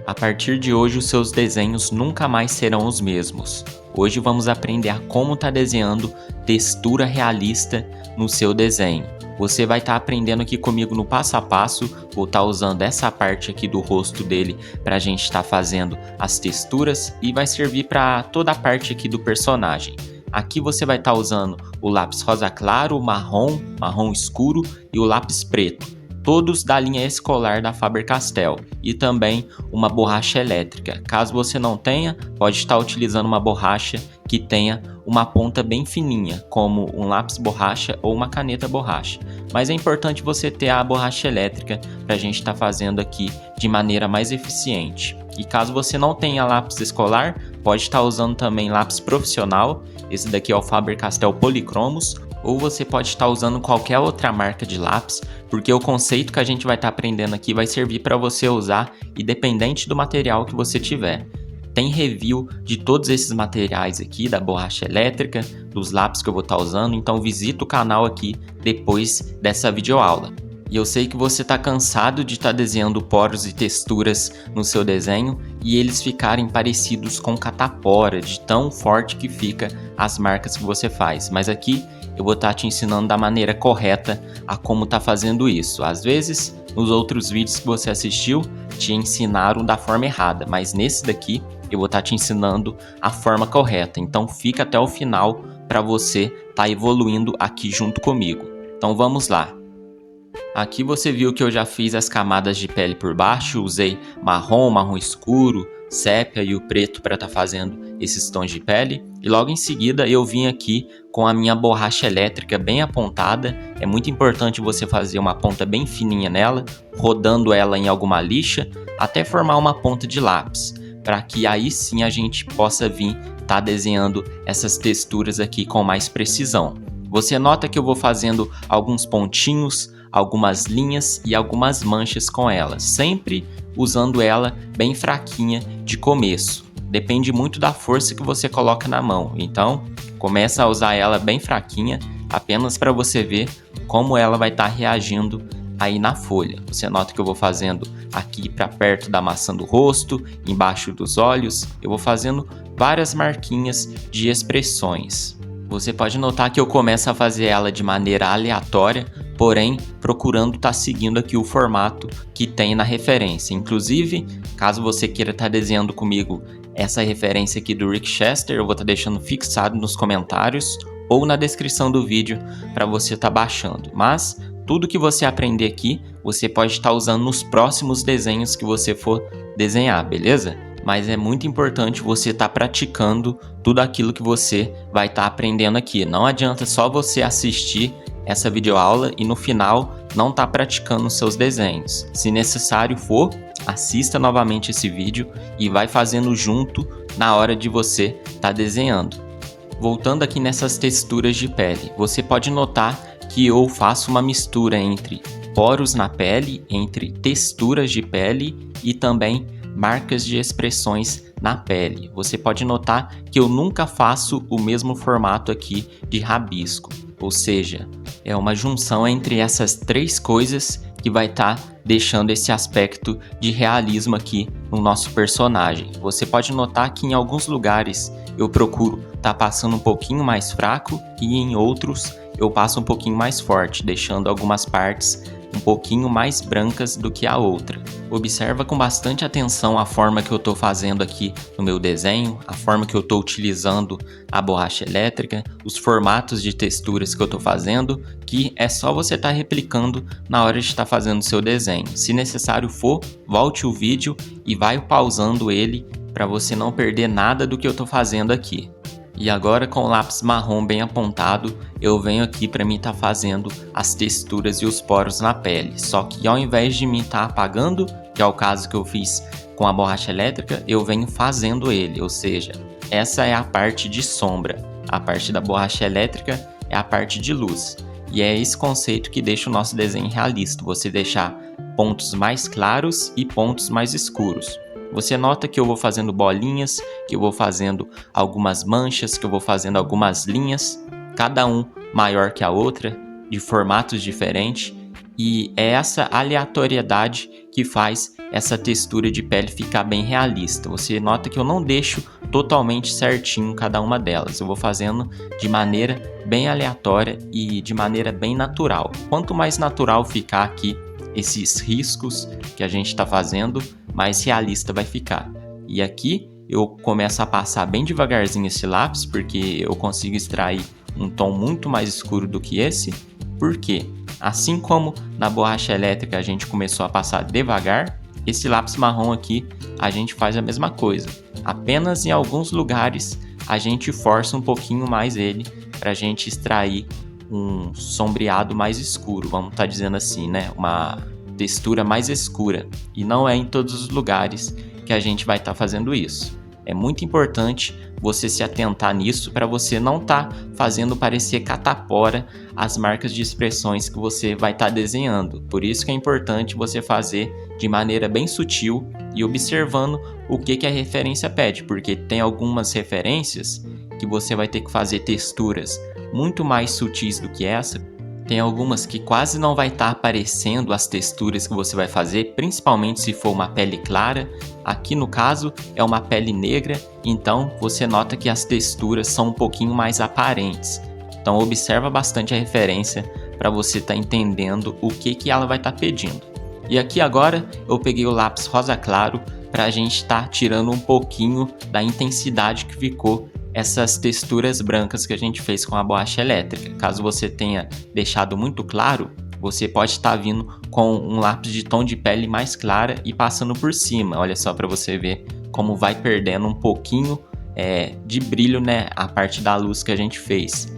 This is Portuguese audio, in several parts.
A partir de hoje, os seus desenhos nunca mais serão os mesmos. Hoje vamos aprender a como tá desenhando textura realista no seu desenho. Você vai estar aprendendo aqui comigo no passo a passo. Vou estar usando essa parte aqui do rosto dele para a gente estar fazendo as texturas e vai servir para toda a parte aqui do personagem. Aqui você vai estar usando o lápis rosa claro, marrom, marrom escuro e o lápis preto. Todos da linha escolar da Faber-Castell, e também uma borracha elétrica. Caso você não tenha, pode estar utilizando uma borracha que tenha uma ponta bem fininha, como um lápis borracha ou uma caneta borracha. Mas é importante você ter a borracha elétrica para a gente estar fazendo aqui de maneira mais eficiente. E caso você não tenha lápis escolar, pode estar usando também lápis profissional. Esse daqui é o Faber-Castell Polychromos, ou você pode estar usando qualquer outra marca de lápis, porque o conceito que a gente vai estar aprendendo aqui vai servir para você usar independente do material que você tiver. Tem review de todos esses materiais aqui, da borracha elétrica, dos lápis que eu vou estar usando, então visita o canal aqui depois dessa videoaula. E eu sei que você está cansado de estar desenhando poros e texturas no seu desenho e eles ficarem parecidos com catapora, de tão forte que fica as marcas que você faz. Mas aqui eu vou estar te ensinando da maneira correta a como tá fazendo isso. Às vezes, nos outros vídeos que você assistiu, te ensinaram da forma errada, mas nesse daqui eu vou estar te ensinando a forma correta. Então fica até o final para você estar evoluindo aqui junto comigo. Então vamos lá. Aqui você viu que eu já fiz as camadas de pele por baixo, usei marrom, marrom escuro, sépia e o preto para estar fazendo esses tons de pele. E logo em seguida eu vim aqui com a minha borracha elétrica bem apontada. É muito importante você fazer uma ponta bem fininha nela, rodando ela em alguma lixa, até formar uma ponta de lápis, para que aí sim a gente possa vir estar desenhando essas texturas aqui com mais precisão. Você nota que eu vou fazendo alguns pontinhos, algumas linhas e algumas manchas com ela, sempre usando ela bem fraquinha de começo. Depende muito da força que você coloca na mão, então começa a usar ela bem fraquinha, apenas para você ver como ela vai estar reagindo aí na folha. Você nota que eu vou fazendo aqui para perto da maçã do rosto, embaixo dos olhos, eu vou fazendo várias marquinhas de expressões. Você pode notar que eu começo a fazer ela de maneira aleatória, porém procurando estar seguindo aqui o formato que tem na referência. Inclusive, caso você queira estar desenhando comigo essa referência aqui do Rick Chester, eu vou estar deixando fixado nos comentários ou na descrição do vídeo para você estar baixando. Mas tudo que você aprender aqui, você pode estar usando nos próximos desenhos que você for desenhar, beleza? Mas é muito importante você estar praticando tudo aquilo que você vai estar aprendendo aqui. Não adianta só você assistir essa videoaula e no final não estar praticando os seus desenhos. Se necessário for, assista novamente esse vídeo e vai fazendo junto na hora de você estar desenhando. Voltando aqui nessas texturas de pele, você pode notar que eu faço uma mistura entre poros na pele, entre texturas de pele e também marcas de expressões na pele. Você pode notar que eu nunca faço o mesmo formato aqui de rabisco, ou seja, é uma junção entre essas três coisas que vai estar deixando esse aspecto de realismo aqui no nosso personagem. Você pode notar que em alguns lugares eu procuro estar passando um pouquinho mais fraco e em outros eu passo um pouquinho mais forte, deixando algumas partes um pouquinho mais brancas do que a outra. Observa com bastante atenção a forma que eu estou fazendo aqui no meu desenho, a forma que eu estou utilizando a borracha elétrica, os formatos de texturas que eu estou fazendo, que é só você estar replicando na hora de estar fazendo o seu desenho. Se necessário for, volte o vídeo e vai pausando ele para você não perder nada do que eu estou fazendo aqui. E agora com o lápis marrom bem apontado, eu venho aqui para mim estar fazendo as texturas e os poros na pele. Só que ao invés de mim estar apagando, que é o caso que eu fiz com a borracha elétrica, eu venho fazendo ele. Ou seja, essa é a parte de sombra. A parte da borracha elétrica é a parte de luz. E é esse conceito que deixa o nosso desenho realista. Você deixar pontos mais claros e pontos mais escuros. Você nota que eu vou fazendo bolinhas, que eu vou fazendo algumas manchas, que eu vou fazendo algumas linhas, cada um maior que a outra, de formatos diferentes, e é essa aleatoriedade que faz essa textura de pele ficar bem realista. Você nota que eu não deixo totalmente certinho cada uma delas. Eu vou fazendo de maneira bem aleatória e de maneira bem natural. Quanto mais natural ficar aqui esses riscos que a gente está fazendo, mais realista vai ficar. E aqui eu começo a passar bem devagarzinho esse lápis, porque eu consigo extrair um tom muito mais escuro do que esse. Por quê? Assim como na borracha elétrica a gente começou a passar devagar, esse lápis marrom aqui a gente faz a mesma coisa. Apenas em alguns lugares a gente força um pouquinho mais ele para a gente extrair um sombreado mais escuro, vamos estar dizendo assim, né? Uma textura mais escura. E não é em todos os lugares que a gente vai estar fazendo isso. É muito importante você se atentar nisso para você não estar fazendo parecer catapora as marcas de expressões que você vai estar desenhando. Por isso que é importante você fazer de maneira bem sutil e observando o que a referência pede, porque tem algumas referências que você vai ter que fazer texturas muito mais sutis do que essa. Tem algumas que quase não vai estar aparecendo as texturas que você vai fazer, principalmente se for uma pele clara. Aqui no caso é uma pele negra, então você nota que as texturas são um pouquinho mais aparentes. Então observa bastante a referência para você estar entendendo o que ela vai estar pedindo. E aqui agora eu peguei o lápis rosa claro para a gente estar tirando um pouquinho da intensidade que ficou essas texturas brancas que a gente fez com a borracha elétrica. Caso você tenha deixado muito claro, você pode estar vindo com um lápis de tom de pele mais clara e passando por cima. Olha só para você ver como vai perdendo um pouquinho de brilho, né, a parte da luz que a gente fez.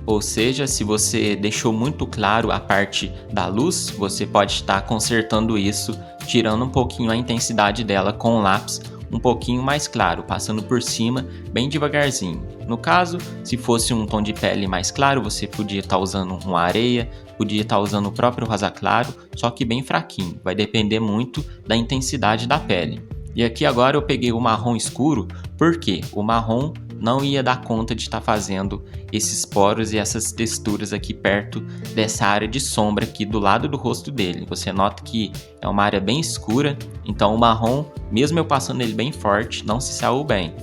Ou seja, se você deixou muito claro a parte da luz, você pode estar consertando isso, tirando um pouquinho a intensidade dela com o lápis um pouquinho mais claro, passando por cima bem devagarzinho. No caso, se fosse um tom de pele mais claro, você podia estar usando uma areia, podia estar usando o próprio rosa claro, só que bem fraquinho, vai depender muito da intensidade da pele. E aqui agora eu peguei o marrom escuro, porque o marrom não ia dar conta de estar fazendo esses poros e essas texturas aqui perto dessa área de sombra aqui do lado do rosto dele. Você nota que é uma área bem escura, então o marrom, mesmo eu passando ele bem forte, não se saiu bem.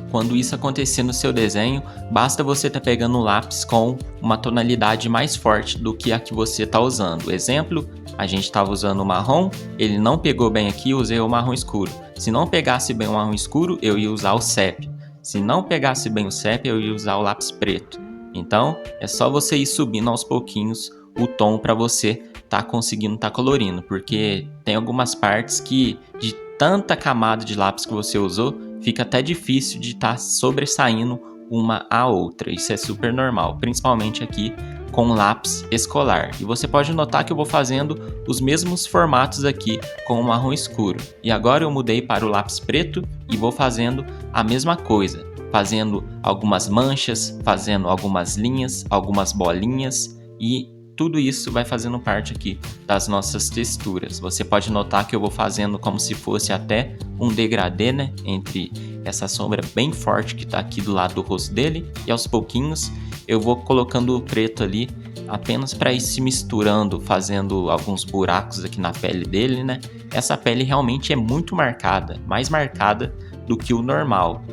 Quando isso acontecer no seu desenho, basta você estar pegando um lápis com uma tonalidade mais forte do que a que você está usando. Exemplo, a gente estava usando o marrom, ele não pegou bem aqui, eu usei o marrom escuro. Se não pegasse bem o marrom escuro, eu ia usar o sépia. Se não pegasse bem o sépia, eu ia usar o lápis preto. Então, é só você ir subindo aos pouquinhos o tom para você tá conseguindo tá colorindo, porque tem algumas partes que de tanta camada de lápis que você usou, fica até difícil de estar sobressaindo uma a outra. Isso é super normal, principalmente aqui com lápis escolar. E você pode notar que eu vou fazendo os mesmos formatos aqui com o marrom escuro. E agora eu mudei para o lápis preto e vou fazendo a mesma coisa, fazendo algumas manchas, fazendo algumas linhas, algumas bolinhas, e tudo isso vai fazendo parte aqui das nossas texturas. Você pode notar que eu vou fazendo como se fosse até um degradê, né, entre essa sombra bem forte que está aqui do lado do rosto dele, e aos pouquinhos eu vou colocando o preto ali apenas para ir se misturando, fazendo alguns buracos aqui na pele dele, né? Essa pele realmente é muito marcada, mais marcada do que o normal.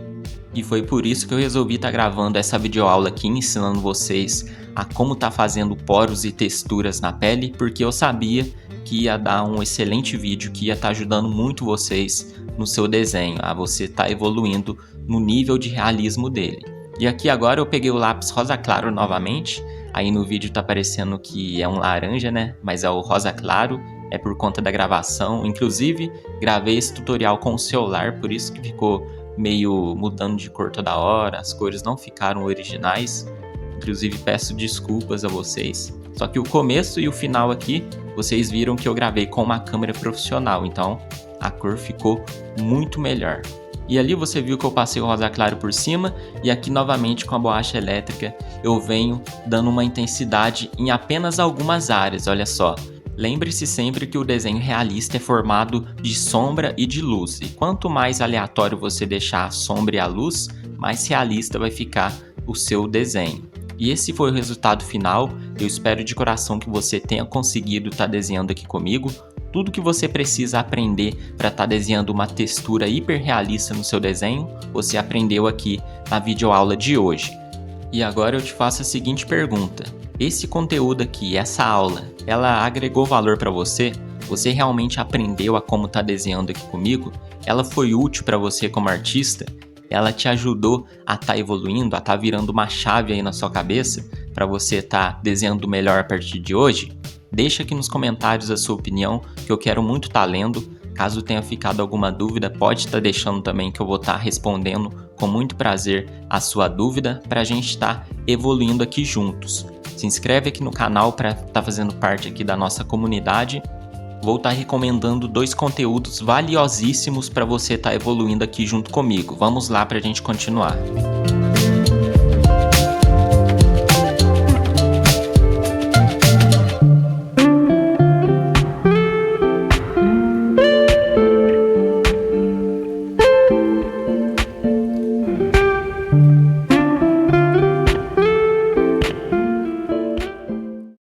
E foi por isso que eu resolvi estar gravando essa videoaula aqui, ensinando vocês a como tá fazendo poros e texturas na pele, porque eu sabia que ia dar um excelente vídeo que ia estar ajudando muito vocês no seu desenho, a você estar evoluindo no nível de realismo dele. E aqui agora eu peguei o lápis rosa claro novamente, aí no vídeo tá parecendo que é um laranja, né? Mas é o rosa claro, é por conta da gravação. Inclusive, gravei esse tutorial com o celular, por isso que ficou meio mudando de cor toda hora, as cores não ficaram originais. Inclusive peço desculpas a vocês. Só que o começo e o final aqui, vocês viram que eu gravei com uma câmera profissional, então a cor ficou muito melhor. E ali você viu que eu passei o rosa claro por cima, e aqui novamente com a borracha elétrica eu venho dando uma intensidade em apenas algumas áreas, olha só. Lembre-se sempre que o desenho realista é formado de sombra e de luz, e quanto mais aleatório você deixar a sombra e a luz, mais realista vai ficar o seu desenho. E esse foi o resultado final. Eu espero de coração que você tenha conseguido estar desenhando aqui comigo. Tudo que você precisa aprender para estar desenhando uma textura hiperrealista no seu desenho, você aprendeu aqui na videoaula de hoje. E agora eu te faço a seguinte pergunta: esse conteúdo aqui, essa aula, ela agregou valor para você? Você realmente aprendeu a como tá desenhando aqui comigo? Ela foi útil para você como artista? Ela te ajudou a estar evoluindo, a estar virando uma chave aí na sua cabeça para você estar desenhando melhor a partir de hoje? Deixa aqui nos comentários a sua opinião, que eu quero muito estar lendo. Caso tenha ficado alguma dúvida, pode estar deixando também, que eu vou estar respondendo com muito prazer a sua dúvida para a gente estar evoluindo aqui juntos. Se inscreve aqui no canal para estar fazendo parte aqui da nossa comunidade. Vou estar recomendando 2 conteúdos valiosíssimos para você estar evoluindo aqui junto comigo. Vamos lá para a gente continuar.